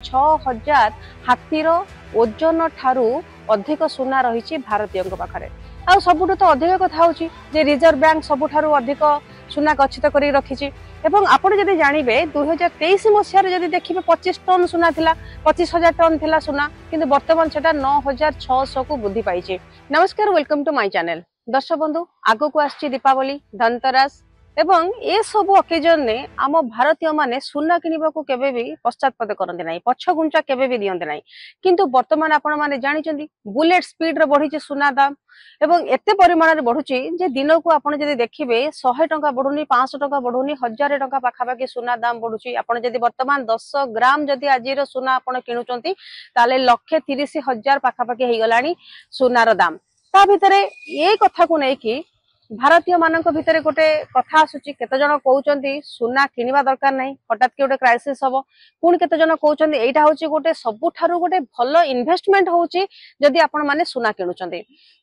6000 हाथीर ओजन ठारू अधिक सुना रही भारतीय पाखे। आ सबुठ तो अधिक कथा हूँ जे रिजर्व बैंक सबुठारु अधिक सुना गच्छित कर रखी। आपड़ जदि जानवे 2023 मसीह देखिए 25 टन सुना थिला, 25,000 टन थिला सुना, किंतु वर्तमान सेटा 9,600 को वृद्धि पाई। नमस्कार, वेलकम टू माय चैनल। दर्शक बंधु, आगो को आछि दीपावली, धनतेरस एवं ए सब ओकेजन ने आम भारतीय माने सुना किनिबा को केबे भी पश्चातपद करते नहीं, पछगुंचा केबे भी दियंते नहीं। किंतु वर्तमान आपण माने जानिचंदी बुलेट स्पीड रे बढ़ी सुना दाम एवं एते परिमाण रे बढ़ुची जे दिन को आपण जदि देखिबे 100 टंका बढ़ुनी, 500 टंका बढ़ुनी, 1000 टंका पाखापाखि सुना दाम बढ़ुची। आपण जदि वर्तमान 10 ग्राम जदि आजिर सुना आपण किनुचंती ताले 1,30,000 पाखापाखि हे गलानी सुनार दाम। ता भितरे ए कथा को नै कि भारतीय मानक भितरे गोटे कथा आसुची, केते जण कहउचंती सुना किनिबा दरकार नहीं, हठात के गोटे क्राइसिस हबो। पुणी केते जण कहउचंती एटा होची गोटे सबुठारु गोटे भलो इन्वेस्टमेंट होची जदि आपण माने सुना किनुचंती।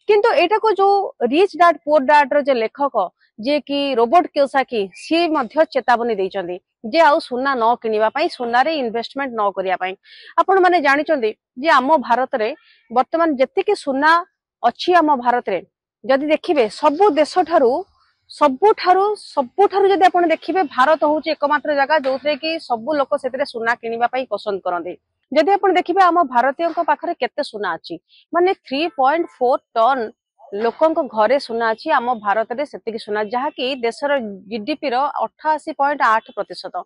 किंतु एटा को जो रिच डैड पुअर डैड रो जे लेखक जे कि रॉबर्ट कियोसाकी सी मध्य चेतावनी दैचंती जे आउ सुना न किनिबा पई, सुना रे इन्वेस्टमेंट न करिया पई। आपण माने जानिचंती जे आम भारत रे वर्तमान जेतिके सुना अछि आम भारत रे जदि देखिबे सबु देश सबुठारु जदि आपण देखिबे भारत होउची एकमात्र जगह जोथरे कि सबु लोक सेतरे सुना किनिबा पई पसंद करंदी। जदि आपण देखिबे आम भारतीय पाखरे केते सुना अछि, माने 3.4 टन लोकंक घरे सुना अछि आम भारत रे सेतिकी सुना, जहा कि देशर जीडीपी रो 88.8%।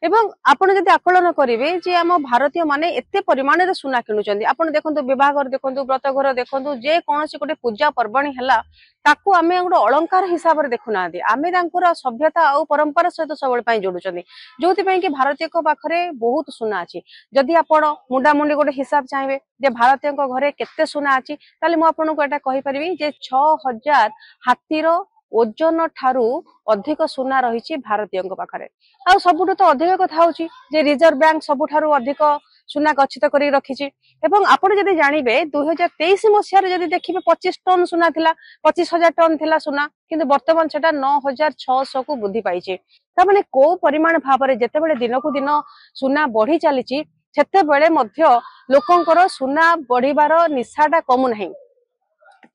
एवं आपण जदि आकलन करिवे जे आम भारतीय माने एते परिमाण रे सुना किनुचंदी। आपण देखंतु विवाह घर देखंतु, व्रत घर देखंतु, जे कोनोसी गोटे पूजा पर्वणी हला ताकू आमे गोटे अलंकार हिसाब रे देखु नांदी, आमे तांकर सभ्यता आ परंपरा सहित सबल पई जोडुचंदी, जोथि पई कि भारतीय को पाखरे बहुत सुना अछि। जदि आपण मुंडा मुंडी गोटे हिसाब चाहिए जे भारतीय को घरे केते सुना अछि, ताले मु आपन को एटा कहि परिबी जे 6000 हाथीर ओजन ठारू अधिक सुना रही भारतीय पाखरे। आ सबुठ तो अधिक कथा हूँ जे रिजर्व बैंक सबुठारु अधिक सुना गच्छित कर रखी। आपड़ जदि जानवे 2023 मसीह जदि देखिए 25 टन सुना थिला, 25,000 टन थिला सुना, किंतु वर्तमान सेटा 9,600 को वृद्धि पाई। तामाने को परिमाण भाव में जेतेबेले दिन को दिन सुना बढ़ी चली सेतेबेले मध्य लोकंकर सुना बढ़िबार निशाटा कमु नहीं।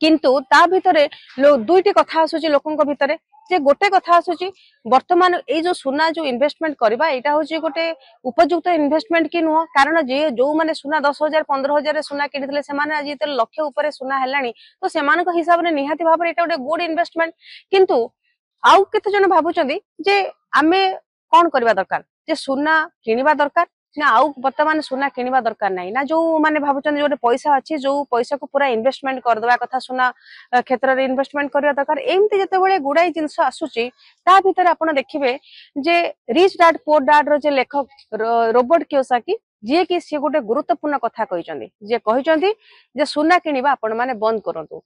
किंतु ता भितरे दुईटी कथा आसुची लोकंक भितरे जे गोटे कथा आसुची वर्तमान ए जो सुना जो इन्वेस्टमेंट करबा एटा होची गोटे उपयुक्त इन्वेस्टमेंट कि नुह। कारण जे जो माने सुना 10,000 15,000 सुना किनिथिले सेमाने आज इते लक्ष ऊपर सुना हेलानी, तो सेमानक हिसाब रे निहाती भाबरे एटा गोटे गुड इन्वेस्टमेंट। किंतु आउ केते जण भाबुचंदी जे आमे कोन करबा दरकार, जे सुना किनिबा दरकार ना आउ वर्तमान सुना किनिबा दरकार नहीं, ना जो माने भाबुचंदी जोटे पैसा अछि जो पैसा को पूरा इन्वेस्टमेंट कर देबा कथा, सुना क्षेत्र रे इन्वेस्टमेंट करबा दरकार। एमती जेतेबेले गुडाई जिंस आसुची ता भितर आपण देखिबे जे रिच डैड पुअर डैड रो जे लेखक रॉबर्ट कियोसाकी जे कि सी गोटे गुरुत्वपूर्ण कथा कहिचंदी, जे कहिचंदी जे सुना किनिबा आपण माने बंद करंतु।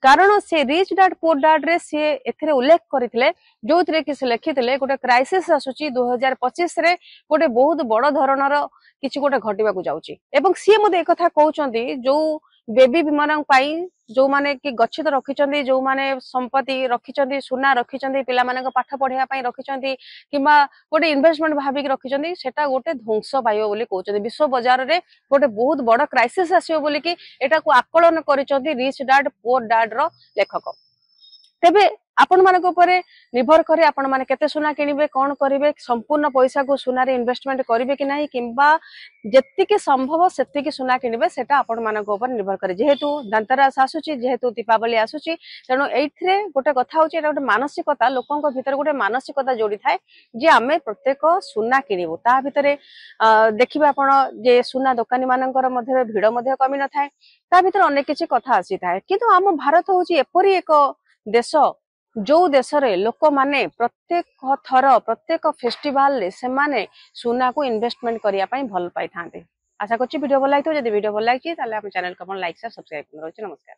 कारण से रिच डैड पुअर डैड रे से एथिरे उल्लेख करथिले जोथरे कि से लिखिथिले गोटे क्राइसिस आसुची 2025 रे गोटे बहुत बड़ धरणर किछि गोटे घटिबा को जाउची। एवं सी मते एक कथा कहउचंदी जो बेबी विमरंग पाई जो माने कि गच्छित रखिचंदी, जो माने संपत्ति रखिचंदी, सुना रखिचंदी, पिला माने को पाठ पढिया पई रखिचंदी किबा गोटे इन्वेस्टमेंट भाबी रखिचंदी, सेटा गोटे ध्वंस पाइबो बोली कहउचंदी। विश्व बाजार रे गोटे बहुत बड़ क्राइसिस आसीबो बोली कि एटा को आकलन करिचंदी रिच डैड पुअर डैड रो लेखक। तेबे आपण मानक ऊपर निर्भर करे आपण माने केते सुना किनिबे, कोन करिवे, संपूर्ण पैसा को सुना रे इन्वेस्टमेंट करिवे कि नाही, किंबा जेतिके संभव सेतिके सुना किनिबे सेटा आपण मानक ऊपर निर्भर करे। जेहेतु धनतेरस आसुची, जेहेतु दीपावली आसुची, तेणु एइथरे गोटे कथा होची, एटा गोटे मानसिकता लोकंक भितर गोटे मानसिकता जोड़ी थाए जे आमे प्रत्येक सुना किनिबो। ता भितरे देखिबे आपण जे सुना दुकानी मानकर मध्ये भिड़ मध्ये कमी न थाए, ता भितर अनेक किछि कथा आसी थाए। किंतु आम भारत होची एपरी एक देश जो देश रे लोक माने प्रत्येक थर प्रत्येक फेस्टिवल ले सेमाने सुना को इन्वेस्टमेंट करिया पई भल पाई थांते। आशा करछि वीडियो भल लागितो। जदि वीडियो भल लागिछि ताले हम चैनल को लाइक शेयर सब्सक्राइब करो। नमस्कार।